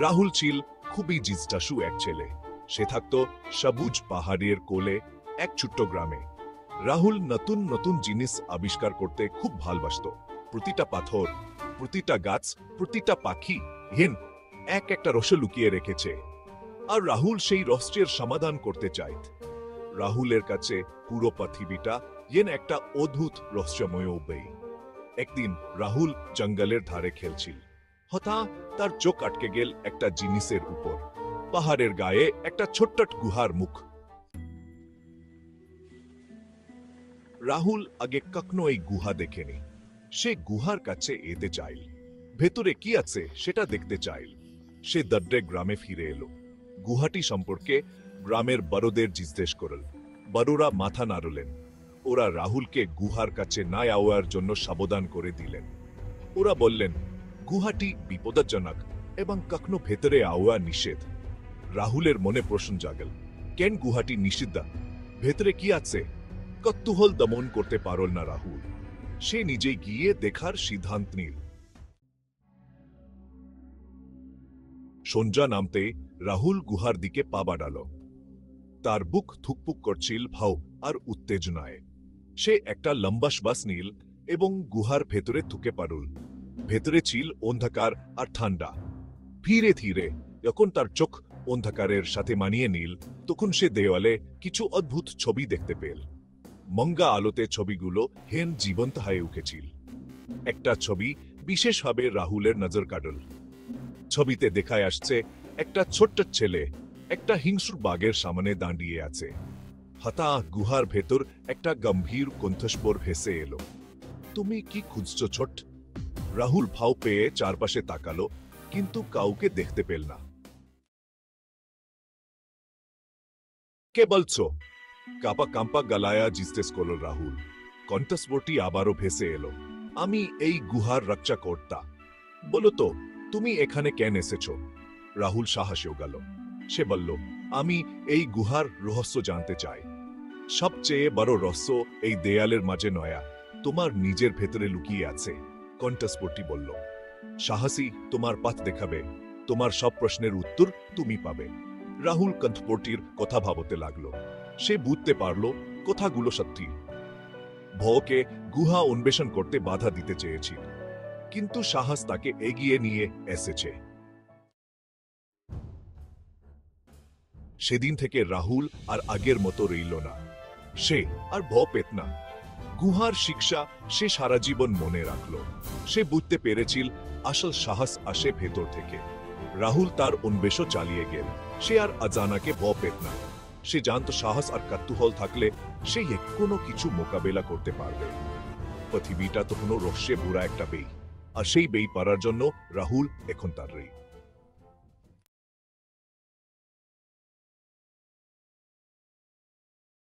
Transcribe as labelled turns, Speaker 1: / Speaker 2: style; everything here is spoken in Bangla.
Speaker 1: রাহুল ছিল খুবই জিজ্ঞাসু এক ছেলে। সে থাকতো সবুজ পাহাড়ের কোলে এক ছোট্ট গ্রামে। রাহুল নতুন নতুন জিনিস আবিষ্কার করতে খুব ভালোবাসত। প্রতিটা পাথর, প্রতিটা গাছ, প্রতিটা পাখি হেন এক একটা রহস্য লুকিয়ে রেখেছে, আর রাহুল সেই রহস্যের সমাধান করতে চাইত। রাহুলের কাছে পুরো পৃথিবীটা যেন একটা অদ্ভুত রহস্যময় বই। একদিন রাহুল জঙ্গলের ধারে খেলছিল। হঠাৎ তার চোখ আটকে গেল একটা জিনিসের উপর। পাহাড়ের গায়ে একটা ছোট্ট গুহার মুখ। রাহুল আগে কখনো এই গুহা দেখেনি। সে গুহার কাছে যেতে চাইল, ভেতরে কি আছে সেটা দেখতে চাইল। সে দড্ডে গ্রামে ফিরে এলো। গুহাটি সম্পর্কে গ্রামের বড়দের জিজ্ঞেস করল। বড়রা মাথা নাড়লেন। ওরা রাহুলকে গুহার কাছে না যাওয়ার জন্য সাবধান করে দিলেন। ওরা বললেন, গুহাটি বিপদজনক এবং কখনো ভেতরে যাওয়া নিষেধ। রাহুলের মনে প্রশ্ন জাগল, কেন গুহাটি নিষিদ্ধ? ভেতরে কি আছে? কৌতূহল দমন করতে পারল না রাহুল। সে নিজে গিয়ে দেখার সিদ্ধান্ত নিল। সন্ধ্যা নামতে রাহুল গুহার দিকে পা বাড়াল। তার বুক থুকপুক করছিল ভাও আর উত্তেজনায়। সে একটা লম্বা শ্বাস নিল এবং গুহার ভেতরে ঢুকে পড়ল। ভেতরে ছিল অন্ধকার আর ঠান্ডা। ধীরে ধীরে যখন তার চোখ অন্ধকারের সাথে মানিয়ে নিল, তখন সে দেওয়ালে কিছু অদ্ভুত ছবি দেখতে পেল। মঙ্গা আলোতে ছবিগুলো হেন জীবন্ত হয়ে উঠেছিল। একটা ছবি বিশেষভাবে রাহুলের নজর কাটল। ছবিতে দেখায় আসছে একটা ছোট্ট ছেলে একটা হিংস্র বাঘের সামনে দাঁড়িয়ে আছে। হঠাৎ গুহার ভেতর একটা গম্ভীর কণ্ঠস্বর ভেসে এলো, তুমি কি খুঁজছো ছোট? রাহুল ভাও পেয়ে চারপাশে তাকালো, কিন্তু কাউকে দেখতে পেল না। কে বলছো? কাপা কাম্পা গলায়া জিজ্ঞেস করল রাহুল। কণ্ঠস্বরটি আবারও ভেসে এলো, আমি এই গুহার রক্ষা কর্তা। বলো তো, তুমি এখানে কেন এসেছো? রাহুল সাহসেও গেল। সে বলল, আমি এই গুহার রহস্য জানতে চাই। সবচেয়ে বড় রহস্য এই দেয়ালের মাঝে নয়া, তোমার নিজের ভেতরে লুকিয়ে আছে। কণ্ঠস্বরটি বলল, সাহসী তোমার পথ দেখাবে, তোমার সব প্রশ্নের উত্তর তুমি পাবে। রাহুল কণ্ঠস্বরটির কথা ভাবতে লাগলো। সে বুঝতে পারল কথাগুলো সত্যি। ভয়কে গুহা অন্বেষণ করতে বাধা দিতে চেয়েছিল, কিন্তু সাহস তাকে এগিয়ে নিয়ে এসেছে। সেদিন থেকে রাহুল আর আগের মতো রইল না। সে আর ভয় পেত না। গুহার শিক্ষা সে সারা জীবন মনে রাখল। সে বুঝতে পেরেছিল আসল সাহস আসে ভেতর থেকে। রাহুল তার অন্বেষণ চালিয়ে গেল। সে আর অজানাকে ভয় পেত না। সে জানত সাহস আর কৌতূহল থাকলে সে কোনো কিছু মোকাবেলা করতে পারবে। পৃথিবীটা তখনও রহস্যে ভরা একটা বই, আর সেই বই পড়ার জন্য রাহুল এখন তার